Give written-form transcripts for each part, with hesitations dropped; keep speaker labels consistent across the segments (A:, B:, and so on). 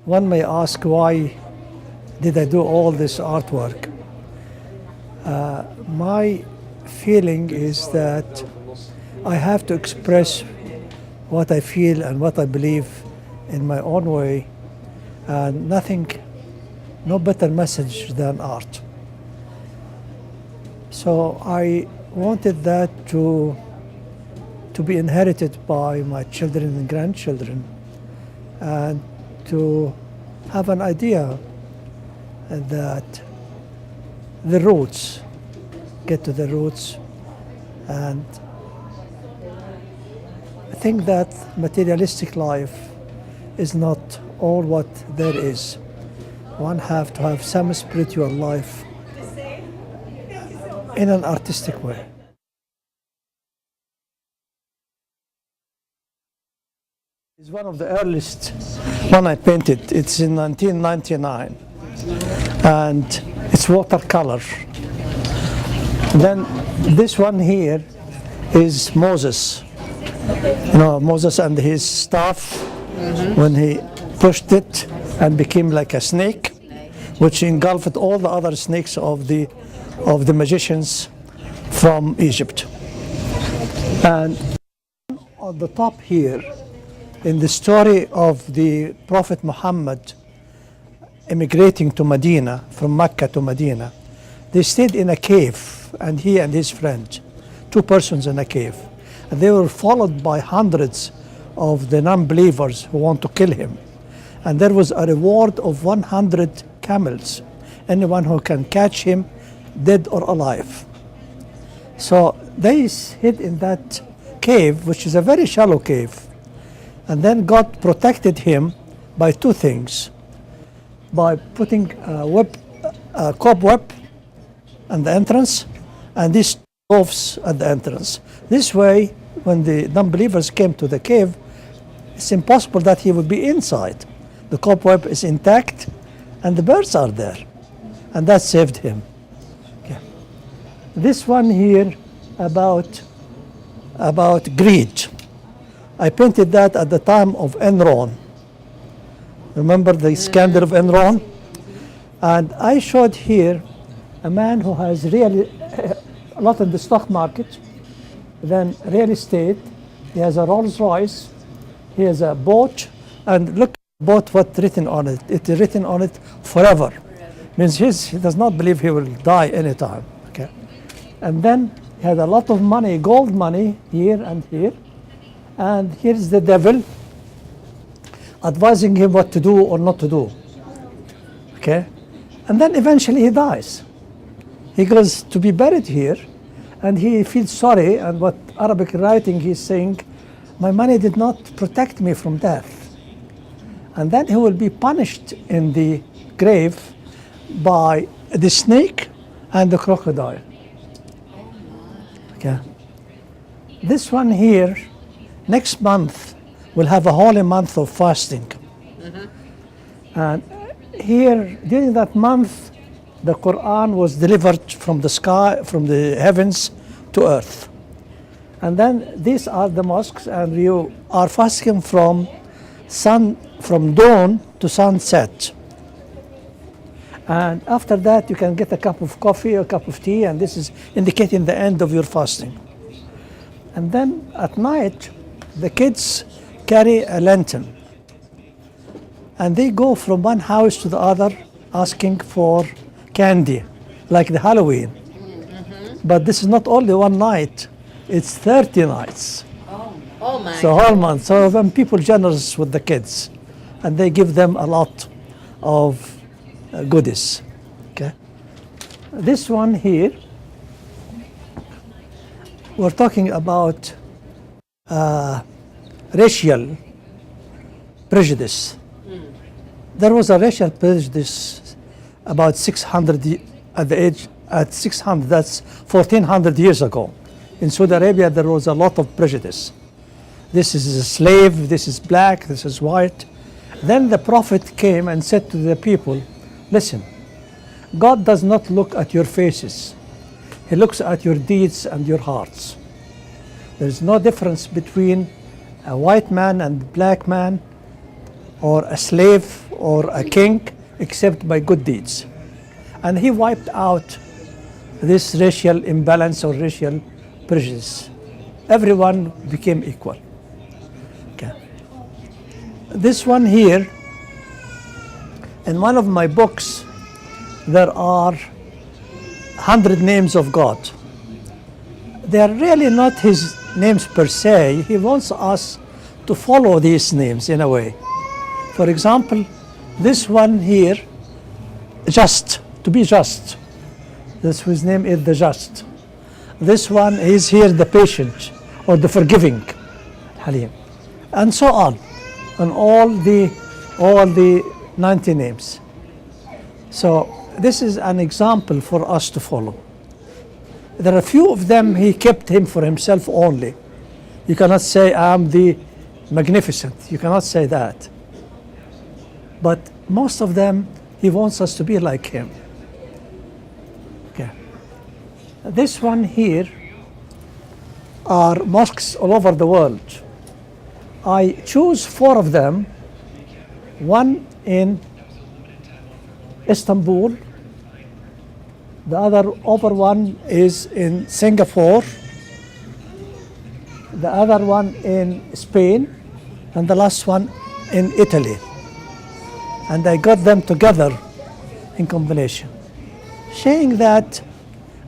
A: one may ask, why did I do all this artwork? My feeling is that I have to express what I feel and what I believe in my own way, and no better message than art. So I wanted that to be inherited by my children and grandchildren, and to have an idea that the roots, get to the roots. And I think that materialistic life is not all what there is. One have to have some spiritual life in an artistic way. It's one of the earliest one I painted. It's in 1999, and it's watercolor. Then this one here is Moses. You know, Moses and his staff, when he pushed it and became like a snake, which engulfed all the other snakes of the magicians from Egypt. And on the top here, in the story of the Prophet Muhammad immigrating to Medina, from Mecca to Medina, they stayed in a cave, and he and his friend, two persons in a cave. And they were followed by hundreds of the non-believers who want to kill him. And there was a reward of 100 camels, anyone who can catch him, dead or alive. So they hid in that cave, which is a very shallow cave. And then God protected him by two things: by putting a cobweb at the entrance, and these stoves at the entrance. This way, when the non-believers came to the cave, it's impossible that he would be inside. The cobweb is intact, and the birds are there, and that saved him. Okay. This one here about greed. I painted that at the time of Enron. Remember the scandal of Enron? And I showed here a man who has really a lot in the stock market, then real estate. He has a Rolls Royce, he has a boat, and look at the boat, what's written on it. It's written on it forever. Means he does not believe he will die anytime. Okay. And then he had a lot of money, gold money, here and here. And here's the devil advising him what to do or not to do. Okay? And then eventually he dies. He goes to be buried here, and he feels sorry, and what Arabic writing he's saying, my money did not protect me from death. And then he will be punished in the grave by the snake and the crocodile. Okay. This one here, next month, we'll have a holy month of fasting. And here, during that month, the Quran was delivered from the sky, from the heavens to earth. And then these are the mosques, and you are fasting from dawn to sunset. And after that, you can get a cup of coffee or a cup of tea, and this is indicating the end of your fasting. And then at night, the kids carry a lantern, and they go from one house to the other asking for candy, like the Halloween. But this is not only one night, it's 30 nights.
B: Oh my.
A: So whole month. So when people generous with the kids, and they give them a lot of goodies. Okay. This one here, we're talking about racial prejudice. There was a racial prejudice about 600 at 600. That's 1400 years ago. In Saudi Arabia, there was a lot of prejudice. This is a slave. This is black. This is white. Then the Prophet came and said to the people, "Listen, God does not look at your faces. He looks at your deeds and your hearts. There is no difference between a white man and a black man, or a slave or a king except by good deeds. And he wiped out this racial imbalance or racial prejudice. Everyone became equal. Okay. This one here, in one of my books, there are 100 names of God. They are really not his names per se. He wants us to follow these names in a way. For example, this one here, just, to be just. This whose name is the just. This one is here the patient or the forgiving, Halim, and so on all the 90 names. So this is an example for us to follow. There are a few of them he kept him for himself only. You cannot say I am the magnificent. You cannot say that. But most of them he wants us to be like him. Okay. This one here are mosques all over the world. I choose 4 of them. One in Istanbul. The other one is in Singapore. The other one in Spain. And the last one in Italy. And I got them together in combination, saying that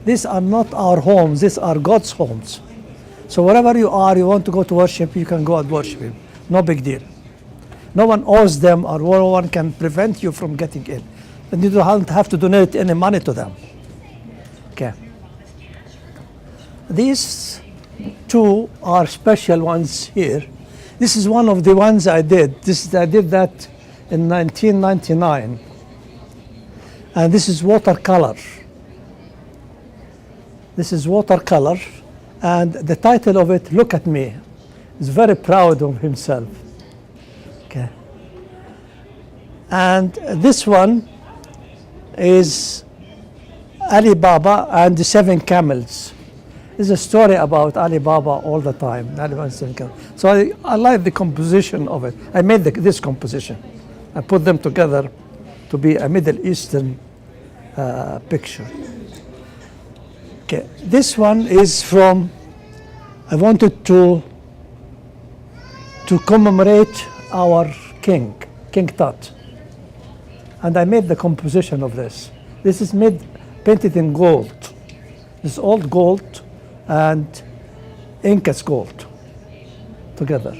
A: these are not our homes, these are God's homes. So wherever you are, you want to go to worship, you can go and worship Him. No big deal. No one owes them, or no one can prevent you from getting in. And you don't have to donate any money to them. Okay. These 2 are special ones here. This is one of the ones I did. I did that in 1999. And this is watercolor. This is watercolor. And the title of it, Look at Me. He's very proud of himself. Okay. And this one is Ali Baba and the 7 camels. There's a story about Ali Baba all the time. So I like the composition of it. I made this composition. I put them together to be a Middle Eastern picture. Okay, this one is from, I wanted to commemorate our king, King Tut. And I made the composition of this. This is painted in gold. This is old gold and Incas gold together.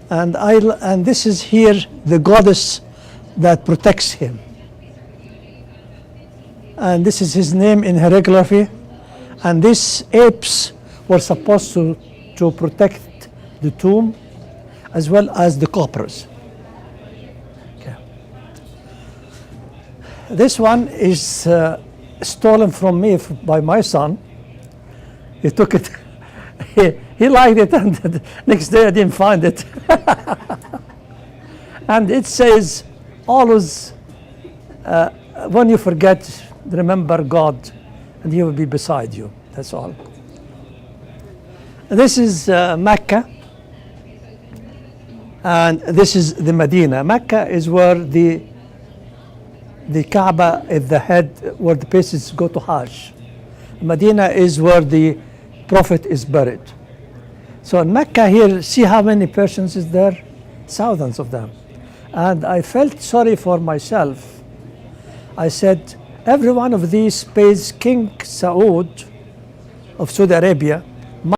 A: And this is here the goddess that protects him. And this is his name in hieroglyphy. And these apes were supposed to protect the tomb as well as the coppers. Okay. This one is stolen from me by my son. He took it. He liked it, and the next day I didn't find it. And it says, always, when you forget, remember God, and He will be beside you. That's all. This is Mecca, and this is the Medina. Mecca is where the Kaaba is the head, where the patients go to Hajj. Medina is where the Prophet is buried. So in Mecca here, see how many persons is there? Thousands of them. And I felt sorry for myself. I said, every one of these pays King Saud of Saudi Arabia